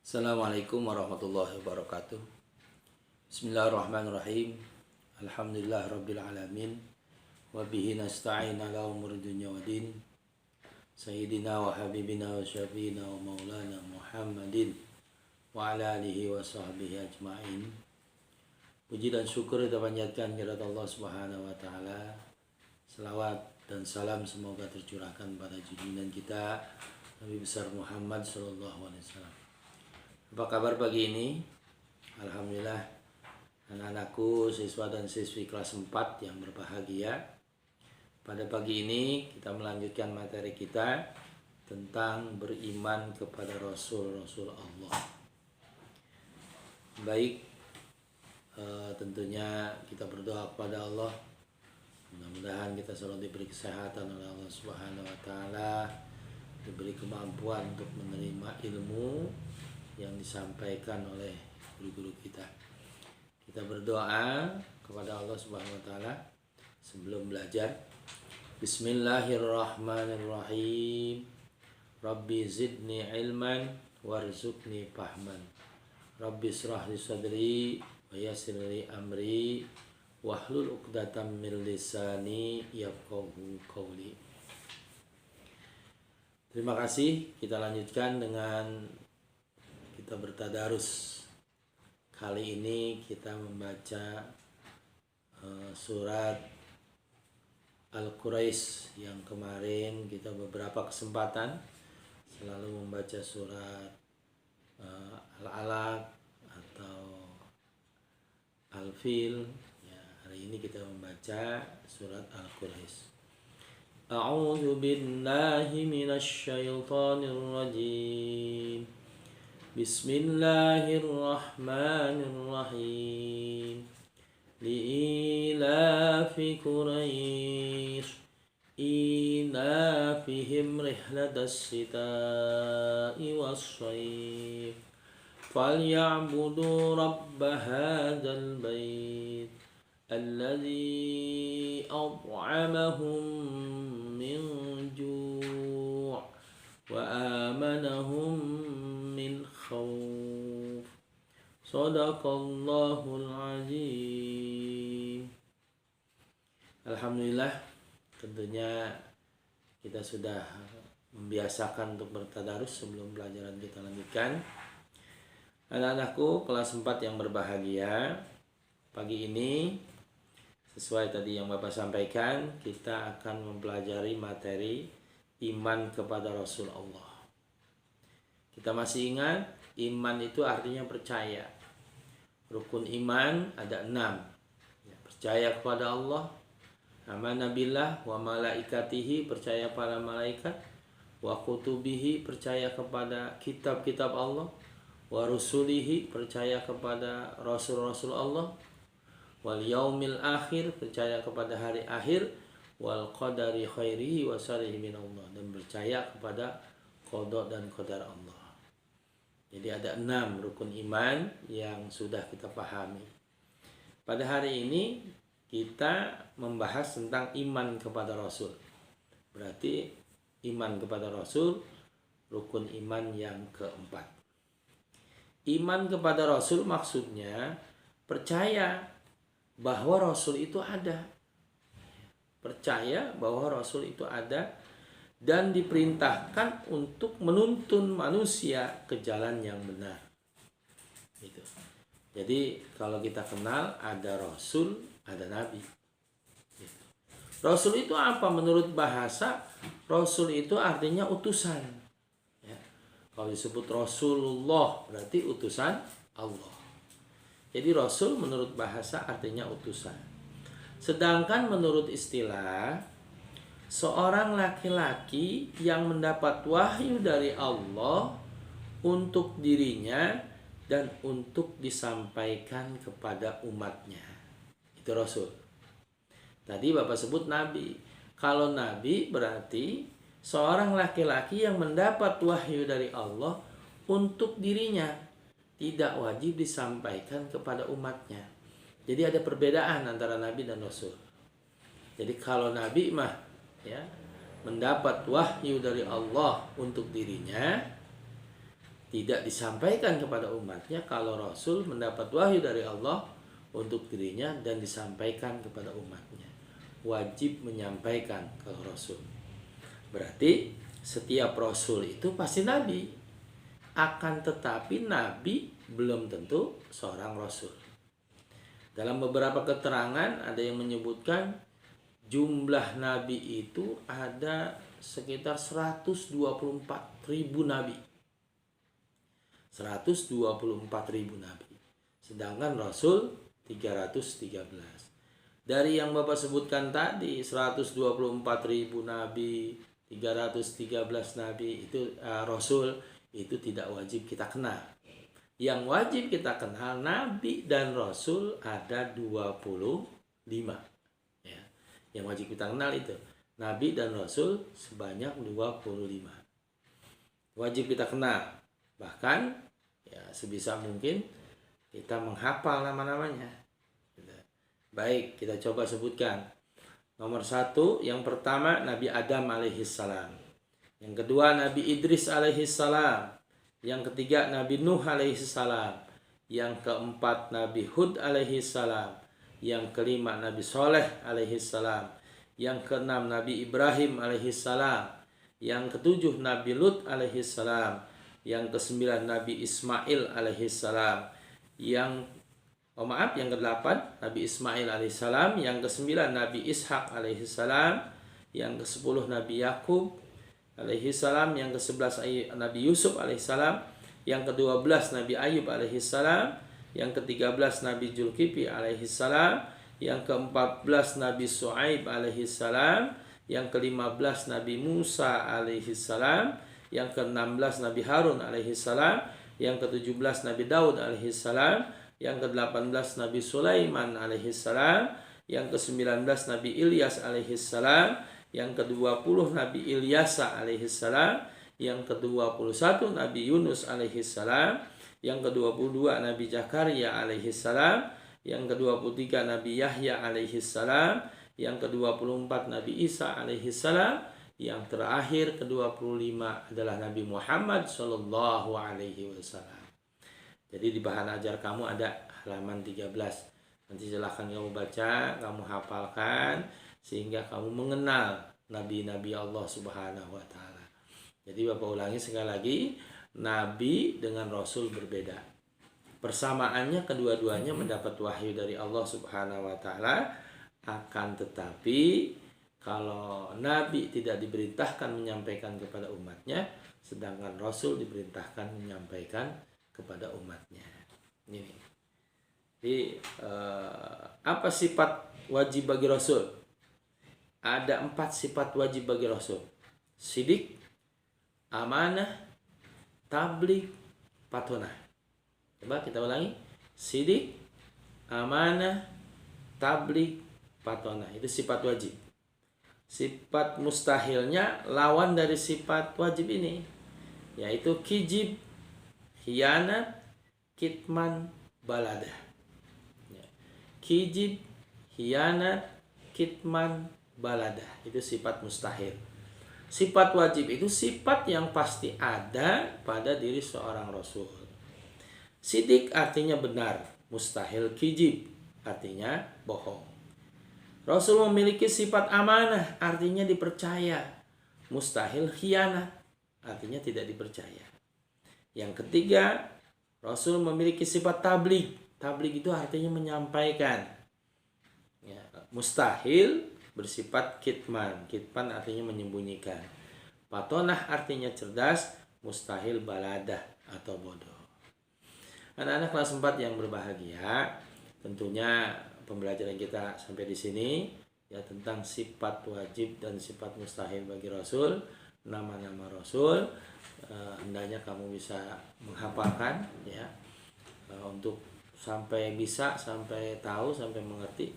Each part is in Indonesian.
Assalamualaikum warahmatullahi wabarakatuh. Bismillahirrahmanirrahim. Alhamdulillah rabbil alamin. Wa bihi nasta'in ala umuri dunya wa din. Sayyidina wa habibina wa syafiina wa maulana Muhammadin wa ala alihi wa sahbihi ajma'in. Puji dan syukur kita panjatkan kepada Allah Subhanahu wa taala. Selawat dan salam semoga tercurahkan pada junjungan kita Nabi besar Muhammad sallallahu alaihi wasallam. Apa kabar pagi ini? Alhamdulillah, anak-anakku, siswa dan siswi kelas 4 yang berbahagia. Pada pagi ini kita melanjutkan materi kita tentang beriman kepada Rasul-Rasul Allah. Baik, tentunya kita berdoa kepada Allah. Mudah-mudahan kita selalu diberi kesehatan oleh Allah Subhanahu wa taala, diberi kemampuan untuk menerima ilmu yang disampaikan oleh guru-guru kita. Kita berdoa kepada Allah Subhanahu wa taala sebelum belajar. Bismillahirrahmanirrahim. Rabbi zidni ilman warzuqni fahman. Rabbi israh li sadri wa yassir li amri wahlul 'uqdatam min lisani yafqahu qawli. Terima kasih. Kita lanjutkan dengan kita bertadarus. Kali ini kita membaca surat Al-Quraisy. Yang kemarin kita beberapa kesempatan selalu membaca surat Al-Alaq atau Al-Fil. Ya, hari ini kita membaca surat Al-Quraisy. A'udzu billahi minasy syaithanir rajim. Bismillahirrahmanirrahim. Li'ilafi Quraisy ilafihim rihlatas sita'i was-shayf falyabudu rabb hadzal bait alladzi at'amahum min ju' wa amanahum min khawf. Shadaqallahul azim. Alhamdulillah, tentunya kita sudah membiasakan untuk bertadarus sebelum pelajaran kita lanjutkan. Anak-anakku kelas 4 yang berbahagia, pagi ini sesuai tadi yang Bapak sampaikan, kita akan mempelajari materi iman kepada Rasul Allah. Kita masih ingat, iman itu artinya percaya. Rukun iman ada 6. Percaya kepada Allah, amanah billah wa malaikatihi, percaya pada malaikat, wa kutubihi, percaya kepada kitab-kitab Allah, wa rusulihi, percaya kepada rasul-rasul Allah, wal yaumil akhir, percaya kepada hari akhir, wal qadari khairihi wa syarrihi minallah, dan percaya kepada qada dan qadar Allah. Jadi ada 6 rukun iman yang sudah kita pahami. Pada hari ini kita membahas tentang iman kepada Rasul. Berarti iman kepada Rasul rukun iman yang keempat. Iman kepada Rasul maksudnya percaya bahwa Rasul itu ada. Percaya bahwa Rasul itu ada dan diperintahkan untuk menuntun manusia ke jalan yang benar. Gitu. Jadi kalau kita kenal ada Rasul, ada Nabi. Gitu. Rasul itu apa menurut bahasa? Rasul itu artinya utusan. Ya. Kalau disebut Rasulullah berarti utusan Allah. Jadi Rasul menurut bahasa artinya utusan. Sedangkan menurut istilah, seorang laki-laki yang mendapat wahyu dari Allah untuk dirinya dan untuk disampaikan kepada umatnya. Itu Rasul. Tadi Bapak sebut Nabi. Kalau Nabi berarti seorang laki-laki yang mendapat wahyu dari Allah untuk dirinya, tidak wajib disampaikan kepada umatnya. Jadi ada perbedaan antara Nabi dan Rasul. Jadi kalau Nabi mah mendapat wahyu dari Allah untuk dirinya, tidak disampaikan kepada umatnya kalau Rasul mendapat wahyu dari Allah untuk dirinya dan disampaikan kepada umatnya. Wajib menyampaikan kalau Rasul. Berarti setiap Rasul itu pasti Nabi. Akan tetapi Nabi belum tentu seorang Rasul. Dalam beberapa keterangan ada yang menyebutkan jumlah Nabi itu ada sekitar 124.000 Nabi. 124.000 Nabi. Sedangkan Rasul 313. Dari yang Bapak sebutkan tadi 124.000 Nabi, 313 Nabi itu Rasul itu tidak wajib kita kenal. Yang wajib kita kenal Nabi dan Rasul ada 25. Ya. Yang wajib kita kenal itu Nabi dan Rasul sebanyak 25. Wajib kita kenal. Bahkan ya sebisa mungkin kita menghafal nama-namanya. Baik, kita coba sebutkan. Nomor 1, yang pertama Nabi Adam alaihissalam. Yang kedua Nabi Idris alaihissalam. Yang ketiga Nabi Nuh alaihissalam. Yang keempat Nabi Hud alaihissalam. Yang kelima Nabi Soleh alaihissalam. Yang keenam Nabi Ibrahim alaihissalam. Yang ketujuh Nabi Lut alaihissalam. Yang kesembilan Nabi Ismail alaihissalam. Yang ke-8 Nabi Ismail alaihissalam. Yang ke-9 Nabi Ishak alaihissalam. Yang ke-10 Nabi Yakub alaihissalam. Yang ke-11 Nabi Yusuf alaihissalam. Yang ke-12 Nabi Ayub alaihissalam. Yang ke-13 Nabi Zulkifli alaihissalam. Yang ke-14 Nabi Shu'aib alaihissalam. Yang ke-15 Nabi Musa alaihissalam. Yang ke-16 Nabi Harun alaihissalam. Yang ke-17 Nabi Daud alaihissalam. Yang ke-18 Nabi Sulaiman alaihissalam. Yang ke-19 Nabi Ilyas alaihissalam. Yang ke-20 Nabi Ilyasa alaihissalam. Yang ke-21 Nabi Yunus alaihissalam. Yang ke-22 Nabi Zakaria alaihissalam. Yang ke-23 Nabi Yahya alaihissalam. Yang ke-24 Nabi Isa alaihissalam. Yang terakhir ke-25 adalah Nabi Muhammad sallallahu alaihi wasallam. Jadi di bahan ajar kamu ada halaman 13. Nanti silahkan kamu baca, kamu hafalkan sehingga kamu mengenal nabi-nabi Allah Subhanahu wa taala. Jadi Bapak ulangi sekali lagi, nabi dengan rasul berbeda. Persamaannya kedua-duanya mendapat wahyu dari Allah Subhanahu wa taala, akan tetapi kalau Nabi tidak diperintahkan menyampaikan kepada umatnya, sedangkan Rasul diperintahkan menyampaikan kepada umatnya. Ini. Jadi apa sifat wajib bagi Rasul? Ada 4 sifat wajib bagi Rasul. Sidik, amanah, tabligh, patonah. Coba kita ulangi. Sidik, amanah, tabligh, patonah. Itu sifat wajib. Sifat mustahilnya lawan dari sifat wajib ini, yaitu kijib, khianat, kitman, baladah. Kijib, khianat, kitman, baladah. Itu sifat mustahil. Sifat wajib itu sifat yang pasti ada pada diri seorang Rasul. Sidik artinya benar, mustahil kijib artinya bohong. Rasul memiliki sifat amanah, artinya dipercaya. Mustahil khianat, artinya tidak dipercaya. Yang ketiga, Rasul memiliki sifat tabligh. Tabligh itu artinya menyampaikan. Ya, mustahil bersifat kitman. Kitman artinya menyembunyikan. Patonah artinya cerdas. Mustahil baladah atau bodoh. Anak-anak kelas 4 yang berbahagia, tentunya pembelajaran kita sampai di sini ya tentang sifat wajib dan sifat mustahil bagi Rasul, nama-nama Rasul. Hendaknya kamu bisa menghafalkan ya, untuk sampai bisa, sampai tahu, sampai mengerti.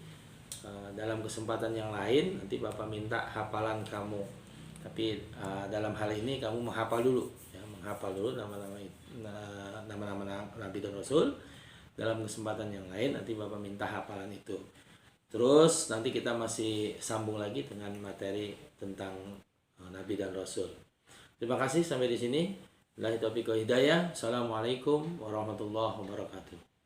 Dalam kesempatan yang lain nanti Bapak minta hafalan kamu, tapi dalam hal ini kamu menghafal dulu ya, menghafal dulu nama-nama Nabi dan Rasul. Dalam kesempatan yang lain nanti Bapak minta hafalan itu. Terus nanti kita masih sambung lagi dengan materi tentang Nabi dan Rasul. Terima kasih sampai di sini. Billahi taufiq wal hidayah. Assalamualaikum warahmatullahi wabarakatuh.